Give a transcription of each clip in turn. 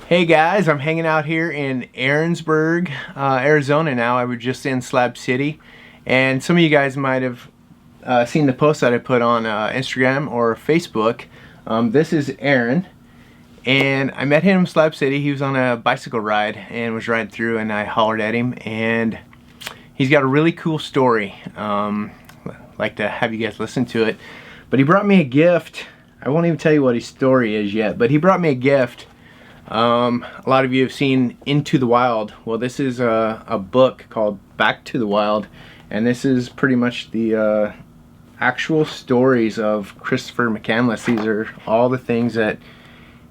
Hey guys, I'm hanging out here in Aaronsburg, Arizona now. I was just in Slab City, and some of you guys might have seen the post that I put on Instagram or Facebook. This is Aaron, and I met him in Slab City. He was on a bicycle ride and was riding through, and I hollered at him, and he's got a really cool story. I'd like to have you guys listen to it. But he brought me a gift. I won't even tell you what his story is yet, but he brought me a gift. A lot of you have seen Into the Wild. Well, this is a book called Back to the Wild, and this is pretty much the actual stories of Christopher McCandless. These are all the things that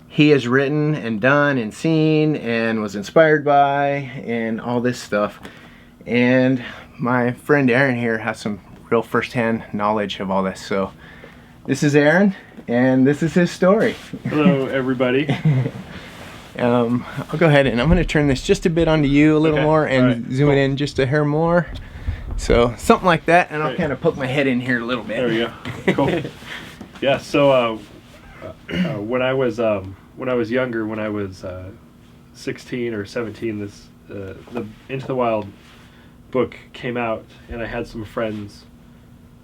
he has written and done and seen and was inspired by and all this stuff. And my friend Aaron here has some real first-hand knowledge of all this. So this is Aaron, and this is his story. Hello, everybody. I'll go ahead and I'm going to turn this just a bit onto you a little more and zoom it in just a hair more. So something like that, and I'll kind of poke my head in here a little bit. There we go. Cool. Yeah. So when I was younger, when I was 16 or 17, the Into the Wild book came out, and I had some friends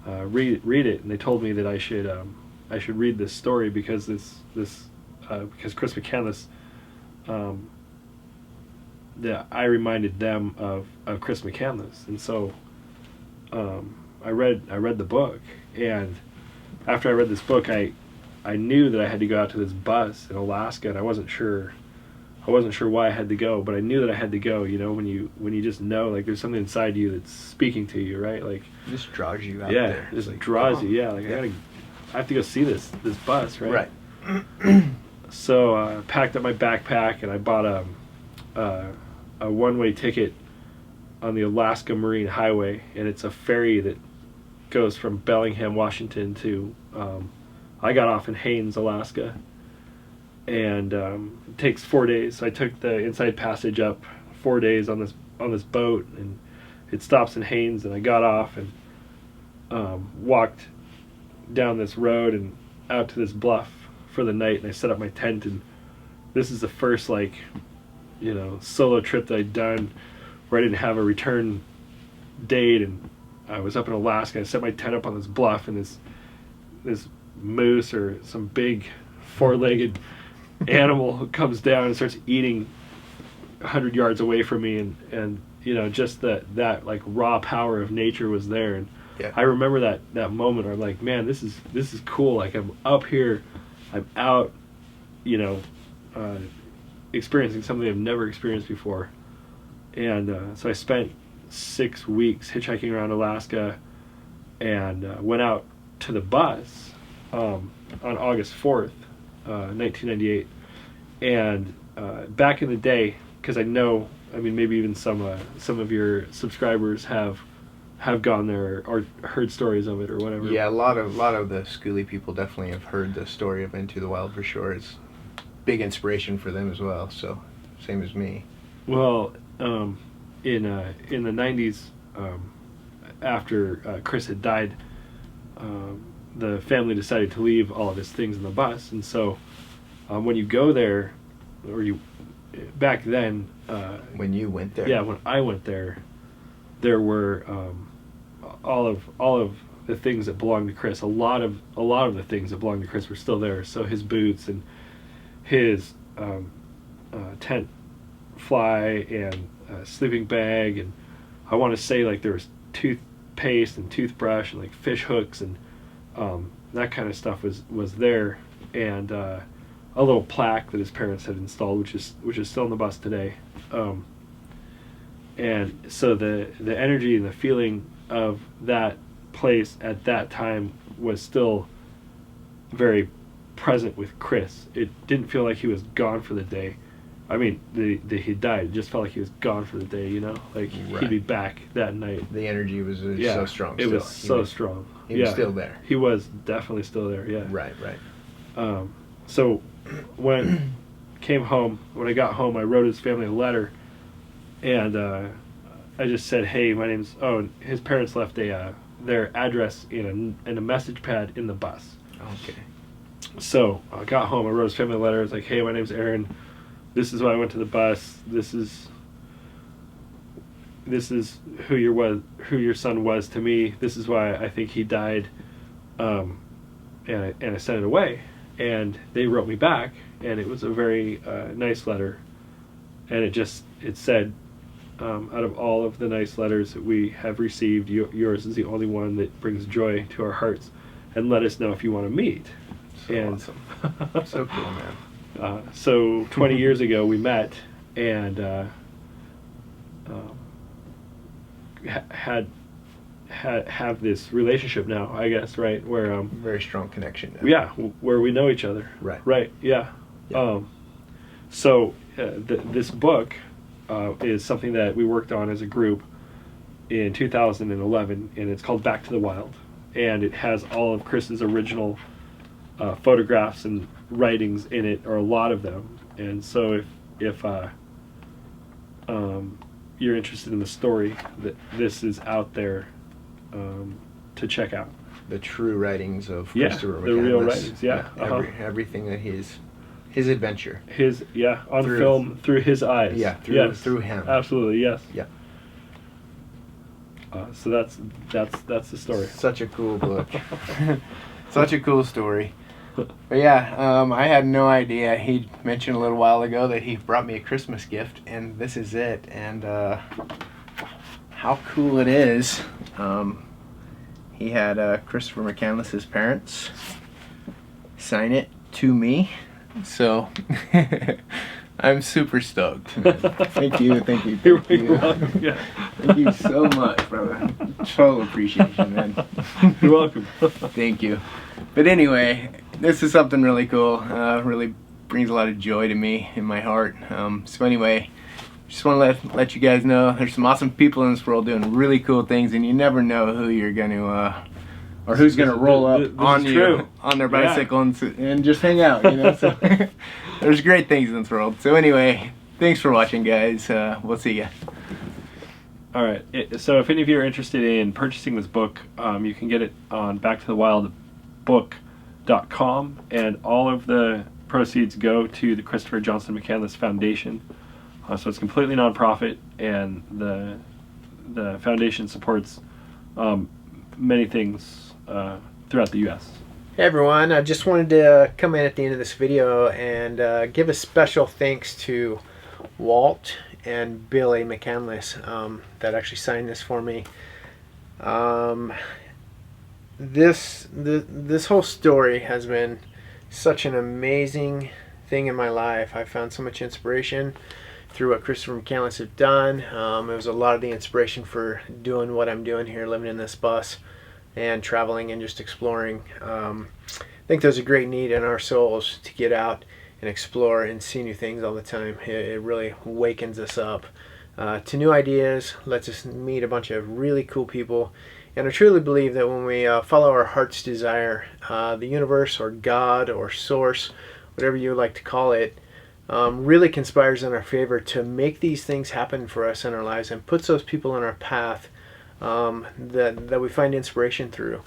read it, and they told me that I should read this story because because Chris McCandless. That I reminded them of Chris McCandless, and so I read the book, and after I read this book, I knew that I had to go out to this bus in Alaska, and I wasn't sure why I had to go, but I knew that I had to go. You know, when you just know, like, there's something inside you that's speaking to you, right? Like, it just draws you out there. Yeah, it just draws you. Yeah, like I have to go see this bus, right? Right. So I packed up my backpack, and I bought a one-way ticket on the Alaska Marine Highway, and it's a ferry that goes from Bellingham, Washington to I got off in Haines, Alaska, and it takes 4 days. So I took the Inside Passage up 4 days on this boat, and it stops in Haines, and I got off and walked down this road and out to this bluff for the night, and I set up my tent. And this is the first solo trip that I'd done where I didn't have a return date, and I was up in Alaska. I set my tent up on this bluff, and this moose or some big four-legged animal comes down and starts eating 100 yards away from me, and just that like raw power of nature was there. And yeah. I remember that moment where I'm like, man, this is cool. Like, I'm up here, I'm out, experiencing something I've never experienced before. And so I spent 6 weeks hitchhiking around Alaska, and went out to the bus on August 4th, 1998. And back in the day, because maybe even some of your subscribers have gone there or heard stories of it or whatever. Yeah, a lot of the schoolie people definitely have heard the story of Into the Wild for sure. It's big inspiration for them as well. So same as me. Well, in the 90s, after Chris had died, the family decided to leave all of his things in the bus, and so when you go there, back then. When you went there. Yeah, when I went there, there were all of the things that belonged to Chris. A lot of the things that belonged to Chris were still there. So his boots and his tent fly and sleeping bag, and I want to say like there was toothpaste and toothbrush and like fish hooks and that kind of stuff was there, and a little plaque that his parents had installed, which is still in the bus today. And so the energy and the feeling of that place at that time was still very present with Chris. It didn't feel like he was gone for the day. I mean, he died. It just felt like he was gone for the day, Like, right. He'd be back that night. The energy was so strong. It was so strong. He was still there. He was definitely still there, yeah. Right. So when came home, when I got home, I wrote his family a letter, and I just said, hey, my name's... Oh, his parents left their address in a message pad in the bus. Okay. So I got home, I wrote his family a letter. I was like, hey, my name's Aaron. this is why I went to the bus. This is who your son was to me. This is why I think he died. And I sent it away, and they wrote me back, and it was a very nice letter, and it said, out of all of the nice letters that we have received, yours is the only one that brings joy to our hearts, and let us know if you want to meet. So and awesome. So cool, man. So 20 years ago we met, and have this relationship now, I guess, right? Where Very strong connection now. yeah, where we know each other. Right. Yeah. So this book is something that we worked on as a group in 2011, and it's called Back to the Wild, and it has all of Chris's original photographs and writings in it, or a lot of them. And so if you're interested in the story, that this is out there to check out. The true writings of Yeah, Christopher the real McCandless. writings, yeah. Everything that his adventure. His on Through- film through his eyes. Yeah, through him. Absolutely, yes. Yeah. So that's the story. Such a cool book. Such a cool story. But yeah, I had no idea. He mentioned a little while ago that he brought me a Christmas gift, and this is it. And how cool it is. He had Christopher McCandless's parents sign it to me. So I'm super stoked. Man. Thank you. You're welcome. Yeah. Thank you so much, brother. Total appreciation, man. You're welcome. Thank you. But anyway, this is something really cool. Really brings a lot of joy to me in my heart. So anyway, just want to let you guys know there's some awesome people in this world doing really cool things, and you never know who you're going to or who's going to roll up This on is you true. on their bicycle and just hang out. You know, so there's great things in this world. So anyway, thanks for watching, guys. We'll see ya. All right. So if any of you are interested in purchasing this book, you can get it on backtothewildbook.com, and all of the proceeds go to the Christopher Johnston McCandless Foundation. So it's completely nonprofit, and the foundation supports many things throughout the U.S. Hey everyone, I just wanted to come in at the end of this video and give a special thanks to Walt and Billy McCandless that actually signed this for me. This whole story has been such an amazing thing in my life. I found so much inspiration through what Christopher McCandless has done. It was a lot of the inspiration for doing what I'm doing here, living in this bus and traveling and just exploring. I think there's a great need in our souls to get out and explore and see new things all the time. It really wakens us up to new ideas, lets us meet a bunch of really cool people, and I truly believe that when we follow our heart's desire, the universe or God or source, whatever you like to call it, really conspires in our favor to make these things happen for us in our lives and puts those people in our path that we find inspiration through.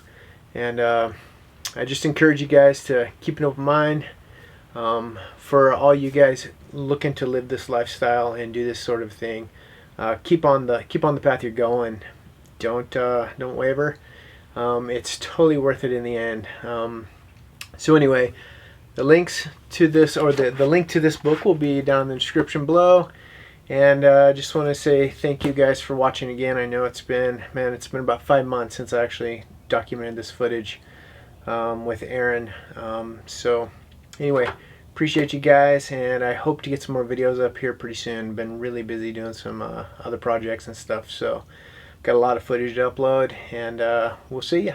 And I just encourage you guys to keep an open mind. For all you guys looking to live this lifestyle and do this sort of thing, keep on the path you're going. Don't waver. It's totally worth it in the end. So anyway, the links to this, or the link to this book, will be down in the description below. And I just want to say thank you guys for watching again. I know it's been about 5 months since I actually documented this footage with Aaron. So anyway, appreciate you guys, and I hope to get some more videos up here pretty soon. Been really busy doing some other projects and stuff, so got a lot of footage to upload, and we'll see ya.